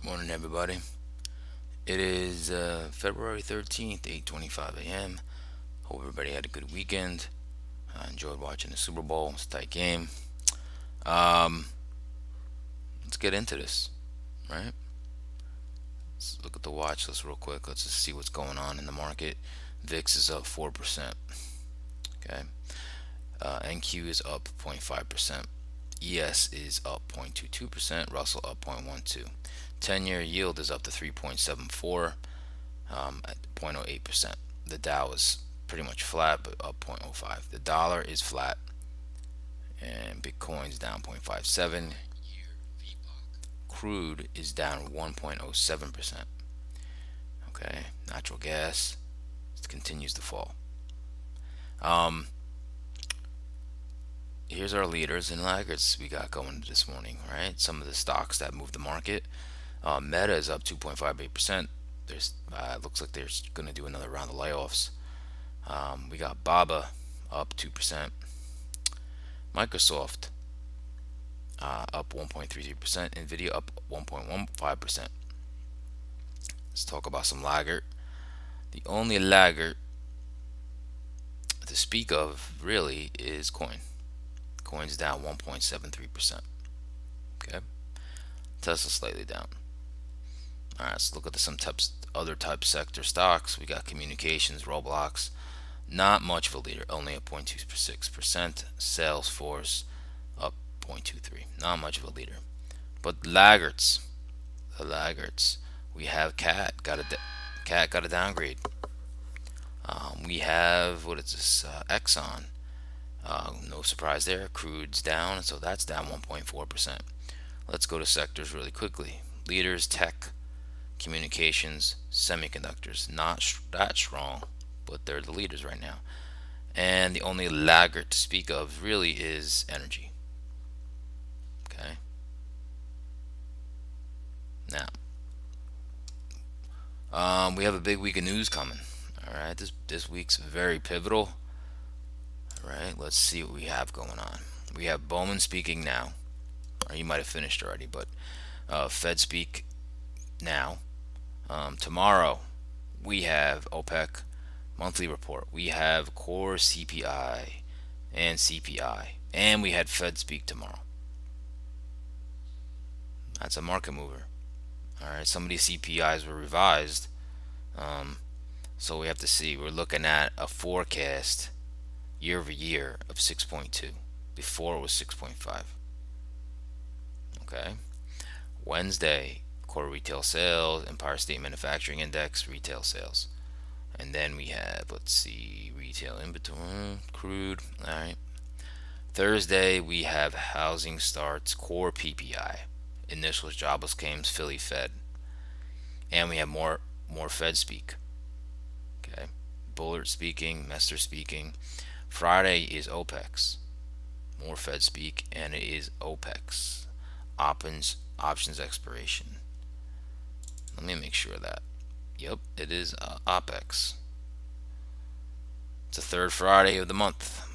Morning, everybody. It is February 13th, 8:25 a.m. Hope everybody had a good weekend. I enjoyed watching the Super Bowl. It's a tight game. Um, let's get into this, right? Let's look at the watch list real quick. Let's just see what's going on in the market. VIX is up 4%. Okay. NQ is up 0.5%. ES is up 0.22%. Russell up 0.12. 10-year yield is up to 3.74 at 0.08%. The Dow is pretty much flat, but up 0.05. The dollar is flat, and Bitcoin's down 0.57. Crude is down 1.07%. Okay, natural gas continues to fall. Um, Here's our leaders and laggards we got going this morning, right? Some of the stocks that move the market. Meta is up 2.58%. There's looks like they're going to do another round of layoffs. We got Baba up 2%. Microsoft up 1.33%. Nvidia up 1.15%. Let's talk about some laggard. The only laggard to speak of really is Coin. Coin's down 1.73%. Okay. Tesla slightly down. All right, let's look at some other type sector stocks. We got communications, Roblox, not much of a leader, only at 0.26%. Salesforce up 0.23, not much of a leader. But laggards, the laggards, we have Cat got a downgrade. We have what is this? Exxon. No surprise there. Crude's down, so that's down 1.4%. Let's go to sectors really quickly. Leaders: tech, communications, semiconductors. Not that strong, but they're the leaders right now. And the only laggard to speak of really is energy. Okay. Now, we have a big week of news coming. All right, this week's very pivotal. All right, let's see what we have going on. We have Bowman speaking now, or you might have finished already, but Fed speak now. Tomorrow we have OPEC monthly report. We have core CPI and CPI, and we had Fed speak tomorrow. That's a market mover. All right, some of these CPIs were revised, so we have to see. We're looking at a forecast year over year of 6.2. Before it was 6.5. Okay. Wednesday, core retail sales, Empire State Manufacturing Index, retail sales. And then we have, let's see, retail inventory, crude. All right. Thursday, we have housing starts, core PPI, initial jobless claims, Philly Fed. And we have more Fed speak. Okay. Bullard speaking, Messer speaking. Friday is OPEX. More Fed speak, and it is OPEX. Options expiration. Let me make sure of that. Yep, it is OPEX. It's the third Friday of the month.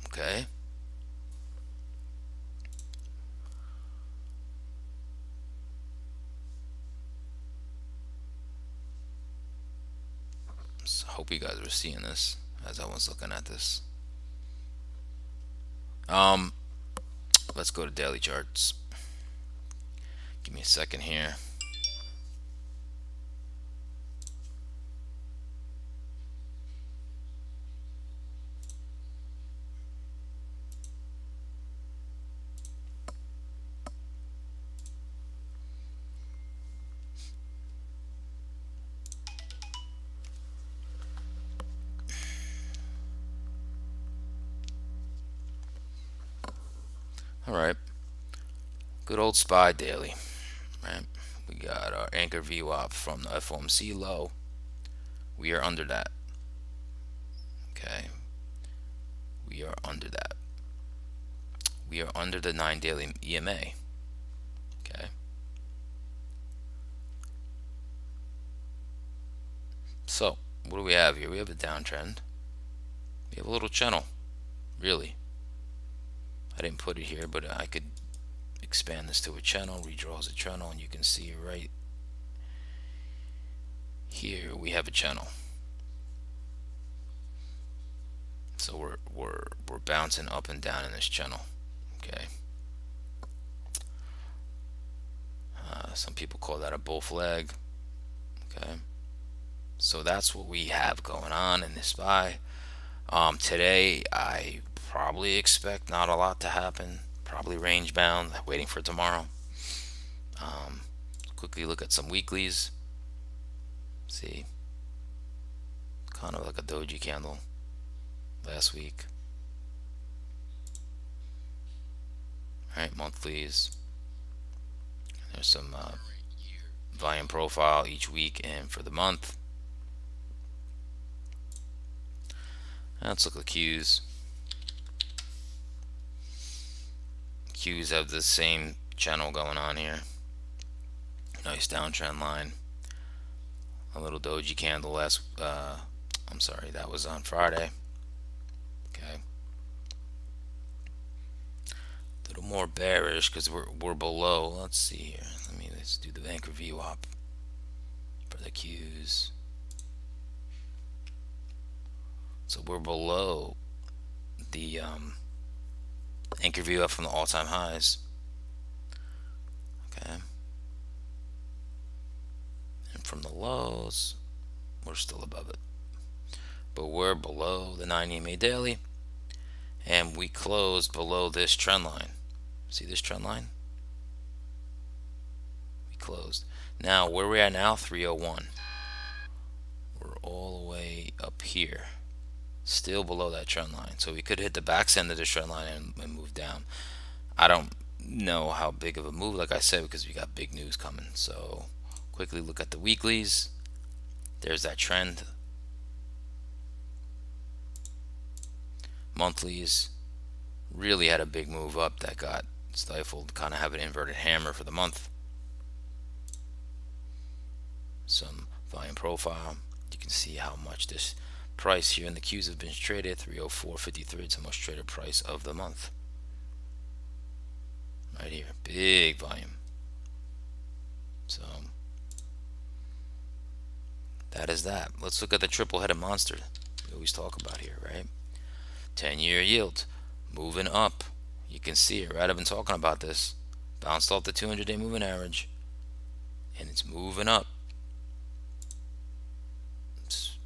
Okay. So I hope you guys are seeing this as I was looking at this. Um, let's go to daily charts. Give me a second here. All right. Good old SPY daily. Right. We got our anchor VWAP from the FOMC low. We are under that. Okay. We are under that. We are under the 9 daily EMA. Okay. So, what do we have here? We have a downtrend. We have a little channel. Really. I didn't put it here, but it expand this to a channel, redraw as a channel, and you can see right here we have a channel. So we're bouncing up and down in this channel. Okay. Some people call that a bull flag. Okay. So that's what we have going on in this buy. Today I probably expect not a lot to happen. Probably range bound, waiting for tomorrow. Quickly look at some weeklies. See, kind of like a doji candle last week. All right, monthlies. There's some volume profile each week and for the month. Let's look at Qs. Qs have the same channel going on here. Nice downtrend line. A little doji candle last. I'm sorry, that was on Friday. Okay. A little more bearish because we're below. Let's see here. Let's do the anchor VWAP for the Qs. So we're below the anchor VWAP from the all-time highs. Okay. And from the lows, we're still above it. But we're below the 90 EMA daily, and we closed below this trend line. See this trend line? We closed. Now, where we are now, 301. We're all the way up here, still below that trend line. So we could hit the back end of this trend line and move down. I don't know how big of a move, like I said, because we got big news coming. So quickly look at the weeklies. There's that trend. Monthlies really had a big move up that got stifled, kind of have an inverted hammer for the month. Some volume profile. You can see how much this price here in the Qs have been traded. 304.53. It's the most traded price of the month. Right here, big volume. So that is that. Let's look at the triple-headed monster we always talk about here, right? 10-year yield moving up. You can see it, right? I've been talking about this. Bounced off the 200-day moving average, and it's moving up. It's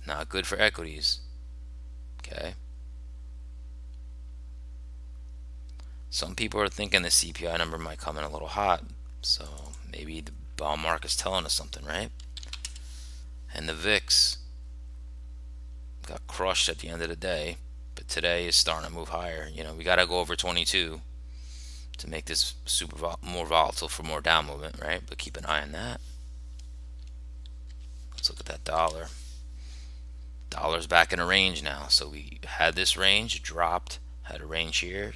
not good for equities. Okay. Some people are thinking the CPI number might come in a little hot, so maybe the bond market's telling us something, right? And the VIX got crushed at the end of the day, but today is starting to move higher. You know, we got to go over 22 to make this more volatile for more down movement, right? But keep an eye on that. Let's look at that dollar. Dollar's back in a range now. So we had this range, dropped, had a range here,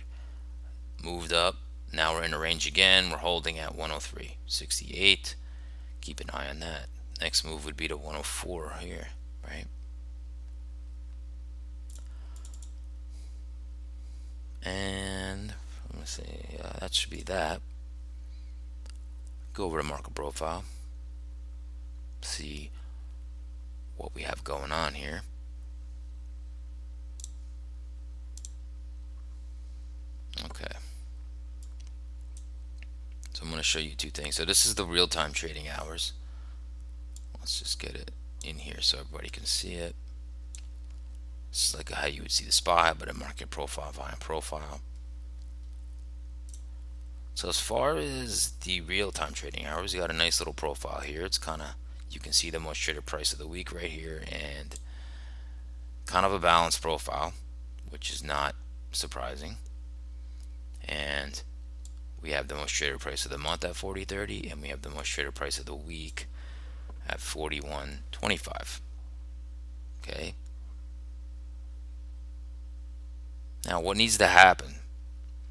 moved up. Now we're in a range again. We're holding at 103.68. Keep an eye on that. Next move would be to 104 here, right? And let me see, that should be that. Go over to market profile, see what we have going on here. Okay. So I'm going to show you two things. So this is the real-time trading hours. Let's just get it in here so everybody can see it. This is like how you would see the SPY, but a market profile, volume profile. So as far as the real-time trading hours, you got a nice little profile here. It's kind of, you can see the most traded price of the week right here, and kind of a balanced profile, which is not surprising. And we have the most traded price of the month at 40.30, and we have the most traded price of the week at 41.25. Okay. Now, what needs to happen?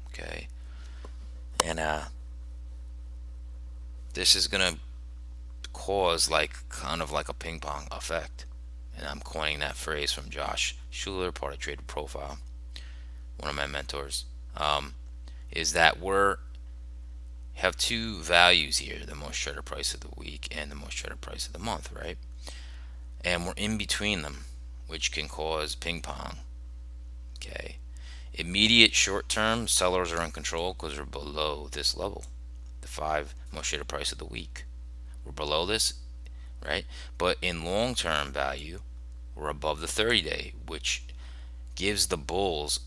Okay. And this is gonna cause kind of like a ping pong effect, and I'm coining that phrase from Josh Schuler, part of Trader Profile, one of my mentors. Is that we're have two values here, the most traded price of the week and the most traded price of the month, right? And we're in between them, which can cause ping pong. Okay. Immediate short term, sellers are in control because we're below this level, the 5 most traded price of the week. We're below this, right? But in long term value, we're above the 30-day, which gives the bulls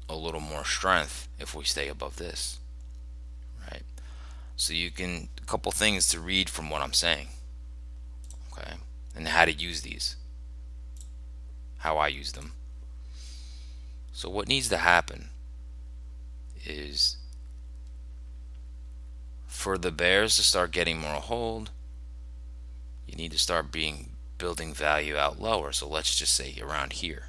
a little more strength if we stay above this, right? So you can, a couple things to read from what I'm saying, okay? And how to use these, how I use them. So what needs to happen is for the bears to start getting more hold, you need to start building value out lower. So let's just say around here.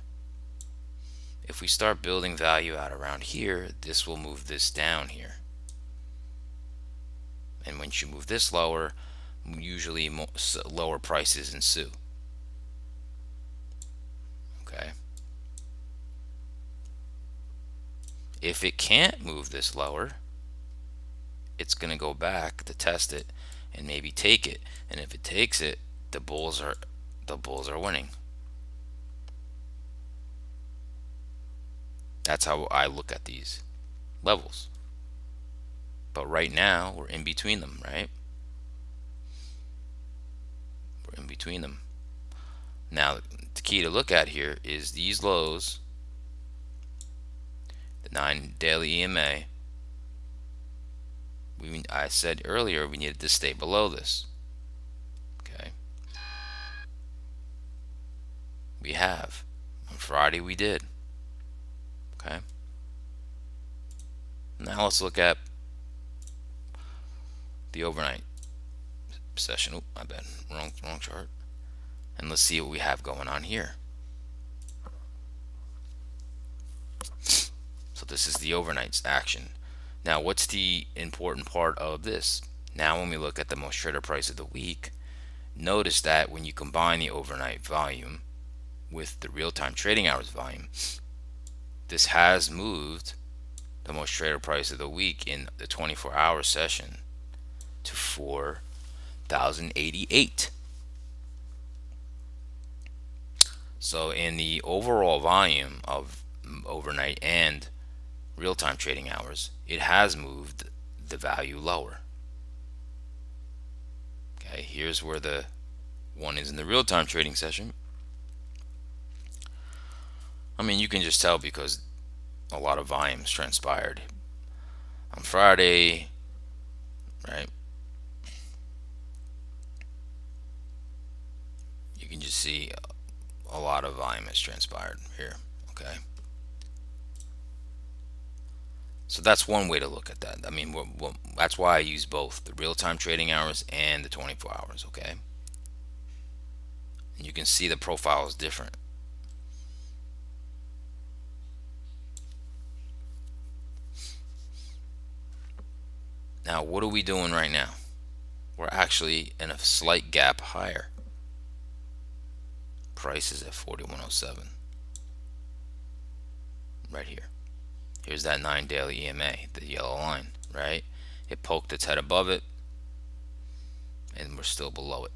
If we start building value out around here, this will move this down here. And once you move this lower, usually lower prices ensue. Okay. If it can't move this lower, it's going to go back to test it and maybe take it. And if it takes it, the bulls are winning. That's how I look at these levels. But right now, we're in between them, right? We're in between them. Now, the key to look at here is these lows, the 9 daily EMA. I said earlier we needed to stay below this. Okay. We have. On Friday we did. Okay. Now let's look at the overnight session. Oh, my bad. Wrong chart. And let's see what we have going on here. So this is the overnight's action. Now, what's the important part of this? Now, when we look at the most traded price of the week, notice that when you combine the overnight volume with the real-time trading hours volume, this has moved the most traded price of the week in the 24-hour session to 4,088. So in the overall volume of overnight and real-time trading hours, it has moved the value lower. Okay, here's where the one is in the real-time trading session. I mean, you can just tell because a lot of volumes transpired on Friday, right? You can just see a lot of volume has transpired here. Okay. So that's one way to look at that. I mean, that's why I use both the real-time trading hours and the 24 hours, okay? And you can see the profile is different. Now, what are we doing right now? We're actually in a slight gap higher. Price is at 4107. Right here. Here's that 9 daily EMA, the yellow line, right? It poked its head above it, and we're still below it.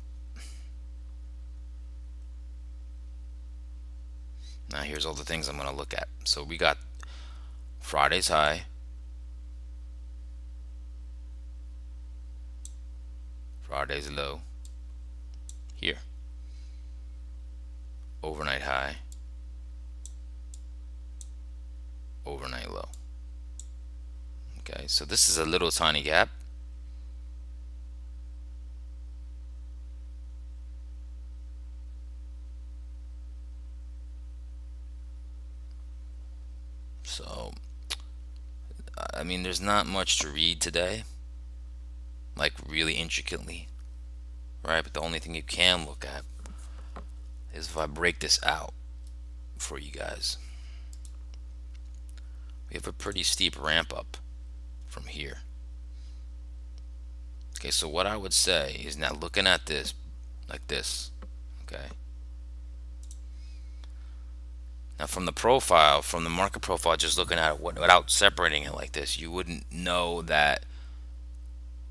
Now here's all the things I'm going to look at. So we got Friday's high, Friday's low, here, overnight high, overnight low. Okay, so this is a little tiny gap. So, I mean, there's not much to read today, like really intricately, right? But the only thing you can look at is if I break this out for you guys. We have a pretty steep ramp up from here. Okay, so what I would say is now looking at this like this, okay? Now from the profile, from the market profile, just looking at it without separating it like this, you wouldn't know that, okay, so what I would say is now looking at this like this, okay? Now from the profile, from the market profile, just looking at it without separating it like this, you wouldn't know that, okay, so what I would say is now looking at it from the market profile, just looking at it without separating it like this, you wouldn't know that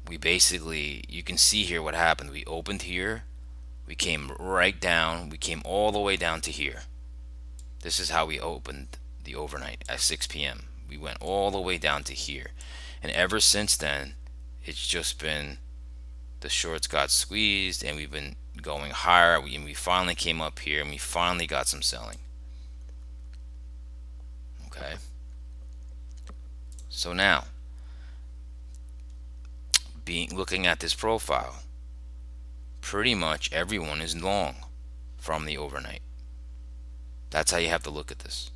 we basically, you can see here what happened. We opened here, we came right down, we came all the way down to here. This is how we opened the overnight at 6 p.m. We went all the way down to here. And ever since then, it's just been, the shorts got squeezed and we've been going higher. We finally came up here and we finally got some selling. Okay. So now, looking at this profile, pretty much everyone is long from the overnight. That's how you have to look at this.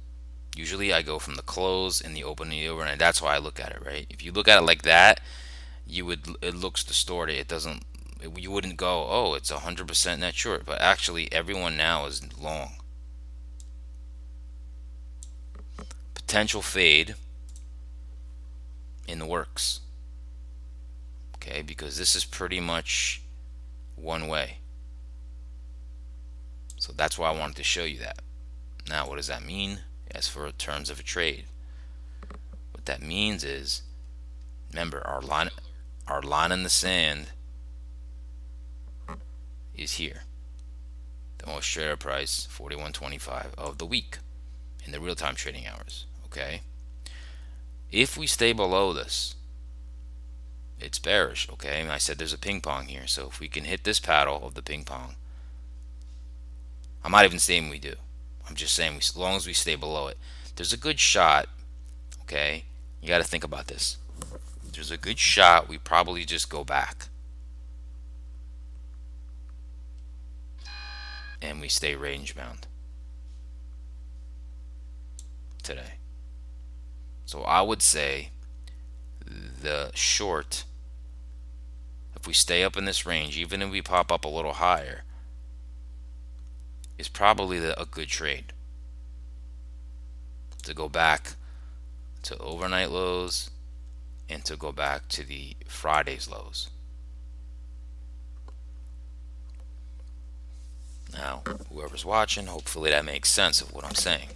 Usually I go from the close and the open and the overnight. That's why I look at it, right? If you look at it like that, it looks distorted. It doesn't, you wouldn't go, oh, it's 100% net short, but actually everyone now is long. Potential fade in the works. Okay, because this is pretty much one way. So that's why I wanted to show you that. Now, what does that mean? As for terms of a trade, what that means is, remember, our line in the sand is here. The most traded price, 41.25 of the week in the real-time trading hours. Okay, if we stay below this, it's bearish. Okay, and I said there's a ping pong here, so if we can hit this paddle of the ping pong, I'm not even saying we do, I'm just saying as long as we stay below it, there's a good shot. Okay, you got to think about this. There's a good shot we probably just go back and we stay range bound today. So I would say the short, if we stay up in this range, even if we pop up a little higher, is probably a good trade to go back to overnight lows and to go back to the Friday's lows. Now, whoever's watching, hopefully that makes sense of what I'm saying.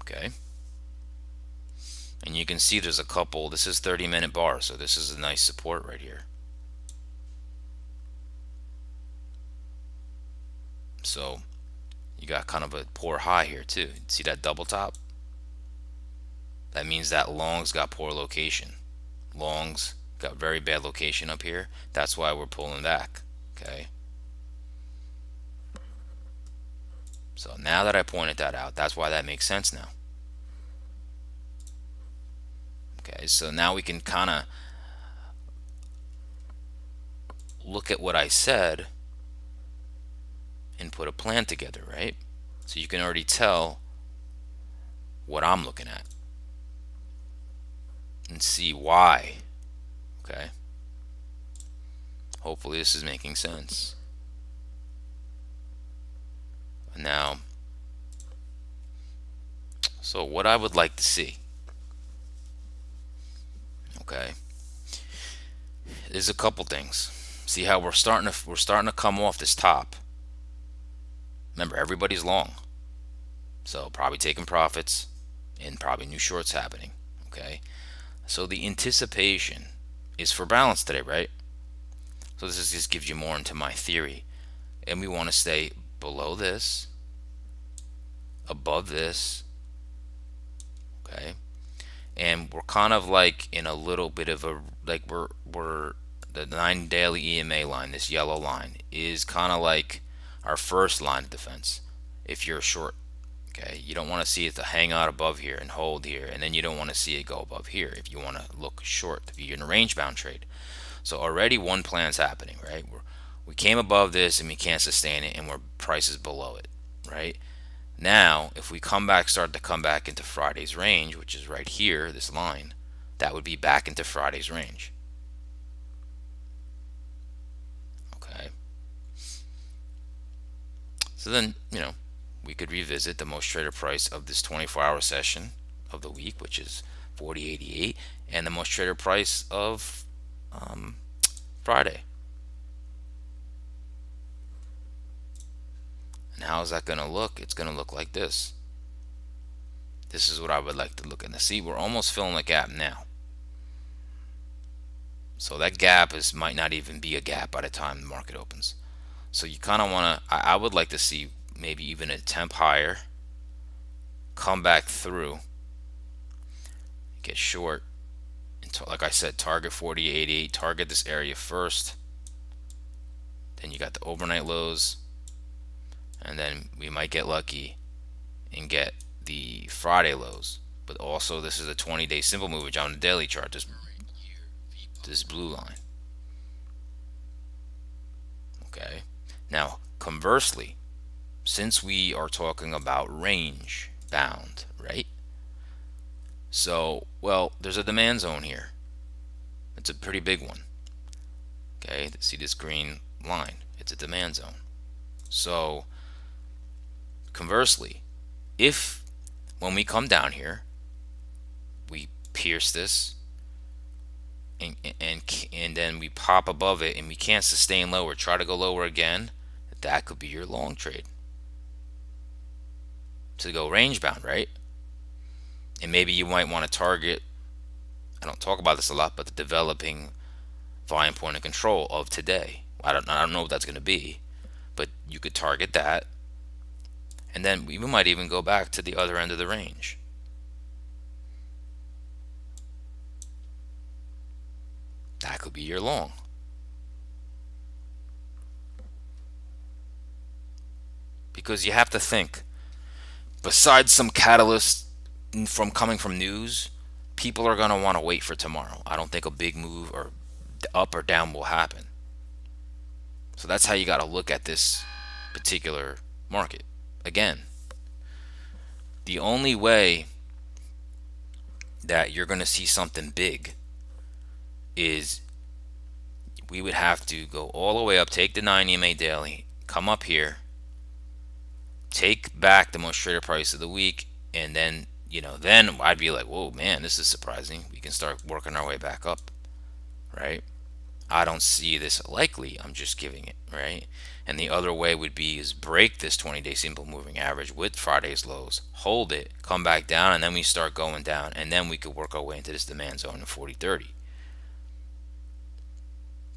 Okay. And you can see there's a couple, this is 30-minute bar, so this is a nice support right here. So you got kind of a poor high here too. See that double top? That means that longs got poor location. Longs got very bad location up here. That's why we're pulling back. Okay. So now that I pointed that out, that's why that makes sense now. Okay, so now we can kind of look at what I said and put a plan together, right? So you can already tell what I'm looking at and see why. Okay. Hopefully this is making sense. Now, so what I would like to see, okay, is a couple things. See how we're starting to come off this top. Remember, everybody's long, so probably taking profits and probably new shorts happening. Okay, so the anticipation is for balance today, right? So this just gives you more into my theory, and we want to stay below this, above this. Okay, and we're kind of like in a little bit of a, like we're the 9 daily EMA line, this yellow line, is kind of like our first line of defense if you're short. Okay, you don't want to see it to hang out above here and hold here, and then you don't want to see it go above here if you want to look short, if you're in a range bound trade. So already one plan's happening, right? We came above this and we can't sustain it, and we're prices below it, right? Now if we start to come back into Friday's range, which is right here, this line, that would be back into Friday's range. Okay, so then, we could revisit the most traded price of this 24-hour session of the week, which is 40.88, and the most traded price of Friday. And how is that going to look? It's going to look like this. This is what I would like to look at. Now see, we're almost filling the gap now. So that gap might not even be a gap by the time the market opens. So you kind of want to, I would like to see maybe even a temp higher, come back through, get short, and like I said, target 40.88, target this area first. Then you got the overnight lows, and then we might get lucky and get the Friday lows. But also, this is a 20-day simple moving on the daily chart. This blue line. Okay. Now, conversely, since we are talking about range bound, right? So, well, there's a demand zone here. It's a pretty big one. Okay, see this green line? It's a demand zone. So, conversely, if when we come down here, we pierce this and then we pop above it and we can't sustain lower, try to go lower again, that could be your long trade. To go range bound, right? And maybe you might want to target, I don't talk about this a lot, but the developing volume point of control of today. I don't know what that's going to be, but you could target that, and then we might even go back to the other end of the range. That could be your long. Because you have to think, besides some catalyst from coming from news, people are going to want to wait for tomorrow. I don't think a big move or up or down will happen. So that's how you got to look at this particular market. Again, the only way that you're going to see something big is we would have to go all the way up, take the 9 EMA daily, come up here, take back the most traded price of the week, and then then I'd be like, whoa, man, this is surprising. We can start working our way back up, right? I don't see this likely. I'm just giving it, right? And the other way would be is break this 20-day simple moving average with Friday's lows, hold it, come back down, and then we start going down, and then we could work our way into this demand zone in 40.30.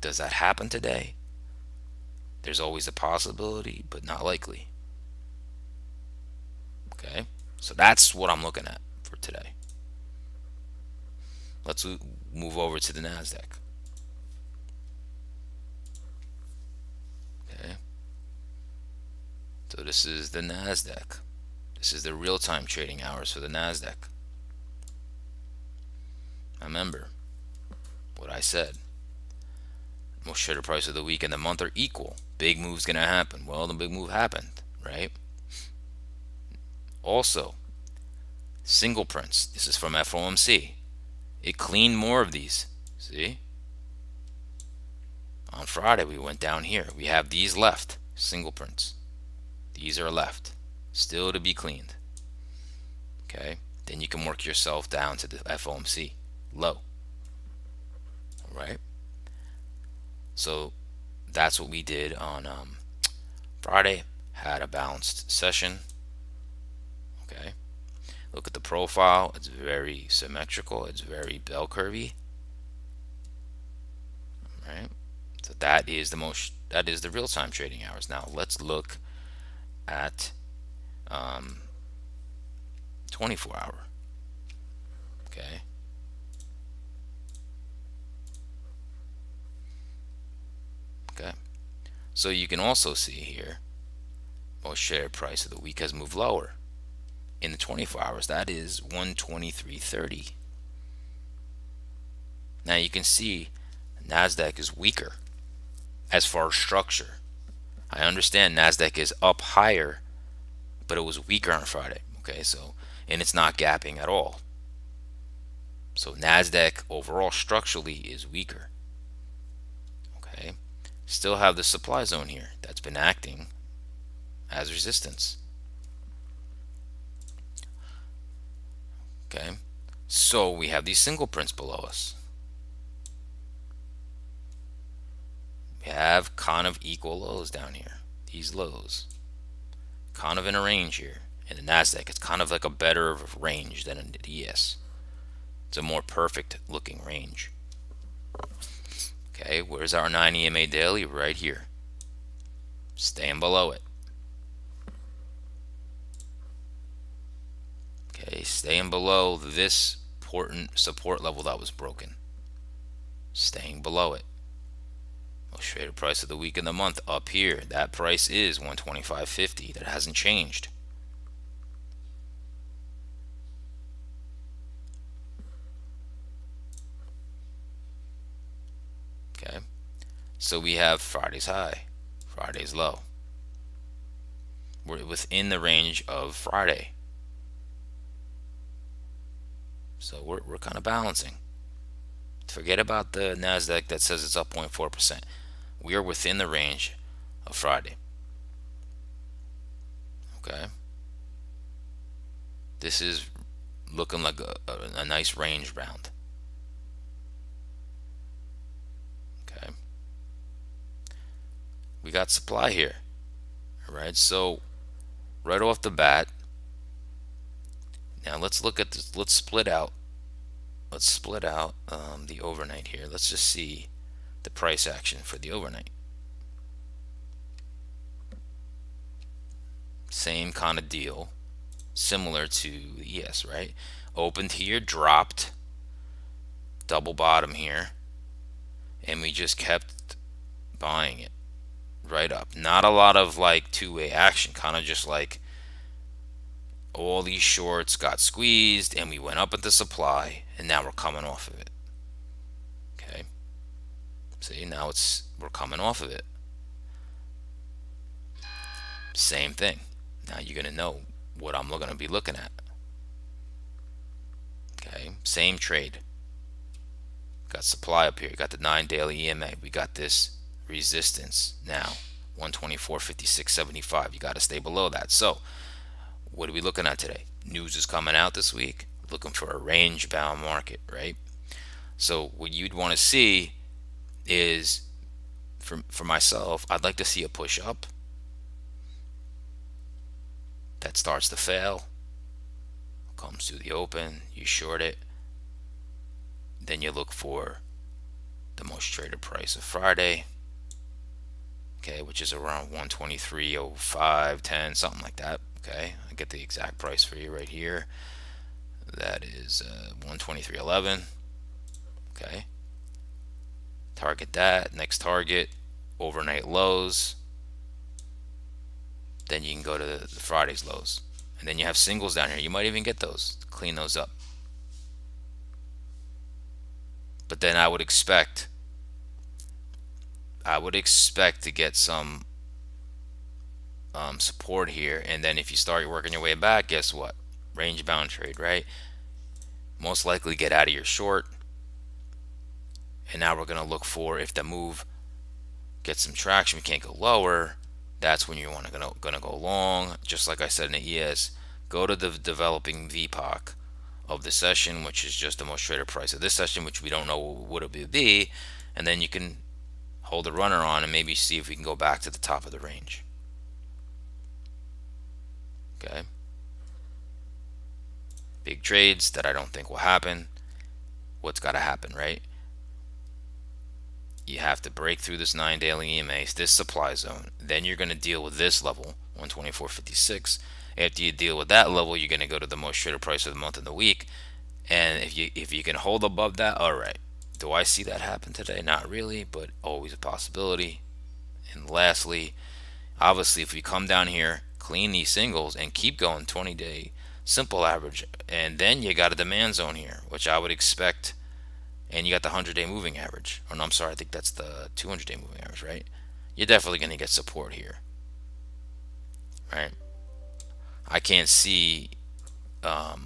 Does that happen today? There's always a possibility, but not likely. Okay, so that's what I'm looking at for today. Let's move over to the NASDAQ. Okay, so this is the NASDAQ. This is the real-time trading hours for the NASDAQ. Remember what I said. Most traded price of the week and the month are equal. Big move's gonna happen. Well, the big move happened, right? Also, single prints. This is from FOMC. It cleaned more of these. See? On Friday, we went down here. We have these left. Single prints. These are left. Still to be cleaned. Okay? Then you can work yourself down to the FOMC low. Alright? So that's what we did on Friday. Had a balanced session. Okay? Look at the profile. It's very symmetrical. It's very bell curvy. Right? So that is the real-time trading hours. Now let's look at 24-hour. Okay. Okay. So you can also see here, most share price of the week has moved lower. In the 24 hours, that is 123.30. Now you can see NASDAQ is weaker as far as structure. I understand NASDAQ is up higher, but it was weaker on Friday. Okay, so, and it's not gapping at all. So NASDAQ overall structurally is weaker. Okay, still have the supply zone here that's been acting as resistance. Okay, so we have these single prints below us. We have kind of equal lows down here. These lows, kind of in a range here. In the NASDAQ, it's kind of like a better range than in the ES. It's a more perfect looking range. Okay, where's our 9 EMA daily? Right here. Staying below it. Okay, staying below this important support level that was broken. Staying below it. Most traded price of the week and the month up here. That price is 125.50. That hasn't changed. Okay, so we have Friday's high, Friday's low. We're within the range of Friday. So we're kind of balancing. Forget about the NASDAQ that says it's up 0.4%. We are within the range of Friday. Okay. This is looking like a nice range round. Okay. We got supply here. All right. So right off the bat, now let's look at this. Let's split out. Let's split out the overnight here. Let's just see the price action for the overnight. Same kind of deal, similar to ES, right? Opened here, dropped, double bottom here, and we just kept buying it right up. Not a lot of like two-way action, kind of just like all these shorts got squeezed and we went up at the supply and now we're coming off of it. Okay. See, now we're coming off of it. Same thing. Now you're going to know what I'm going to be looking at. Okay. Same trade. Got supply up here. Got the 9 daily EMA. We got this resistance now. 124.56.75. You got to stay below that. So what are we looking at today? News is coming out this week. Looking for a range bound market, right? So what you'd want to see is, for myself, I'd like to see a push up that starts to fail, comes to the open, you short it, then you look for the most traded price of Friday, okay, which is around 123.05.10, something like that. Okay, I get the exact price for you right here. That is 123.11. Okay, target that. Next target, overnight lows. Then you can go to the Friday's lows, and then you have singles down here. You might even get those, clean those up. But then I would expect to get some support here, and then if you start working your way back, guess what? Range bound trade, right? Most likely get out of your short, and now we're going to look for, if the move gets some traction, we can't go lower, that's when you want to go long. Just like I said in the ES, go to the developing VPOC of the session, which is just the most traded price of this session, which we don't know what it would be, and then you can hold the runner on and maybe see if we can go back to the top of the range. Okay. Big trades that I don't think will happen. What's got to happen, right? You have to break through this 9 daily EMAs, this supply zone. Then you're going to deal with this level, 124.56. After you deal with that level, you're going to go to the most traded price of the month and the week. And if you can hold above that, all right. Do I see that happen today? Not really, but always a possibility. And lastly, obviously, if we come down here, clean these singles, and keep going 20-day simple average, and then you got a demand zone here, which I would expect, and you got the 100-day moving average. Or no, I'm sorry, I think that's the 200-day moving average, right? You're definitely going to get support here, right? I can't see, like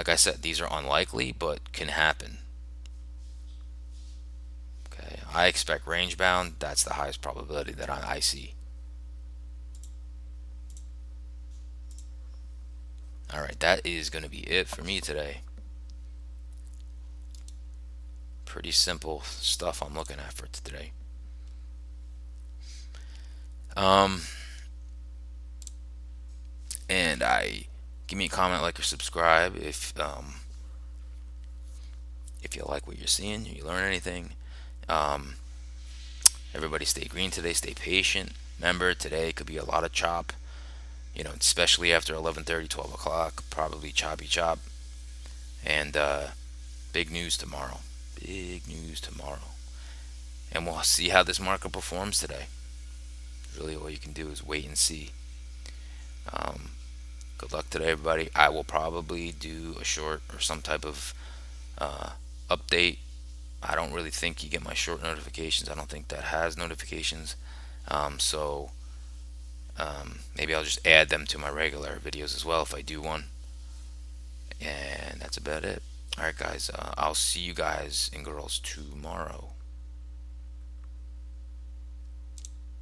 I said, these are unlikely, but can happen. Okay, I expect range bound. That's the highest probability that I see. All right, that is going to be it for me today. Pretty simple stuff I'm looking at for today. And give me a comment, like, or subscribe if you like what you're seeing, you learn anything. Um, Everybody stay green today, stay patient. Remember, today could be a lot of chop, especially after 11:30, 12 o'clock, probably choppy chop. And big news tomorrow. Big news tomorrow. And we'll see how this market performs today. Really, all you can do is wait and see. Um, Good luck today, everybody. I will probably do a short or some type of uh, update. I don't really think you get my short notifications. I don't think that has notifications. So maybe I'll just add them to my regular videos as well if I do one. And that's about it. Alright, guys. I'll see you guys and girls tomorrow.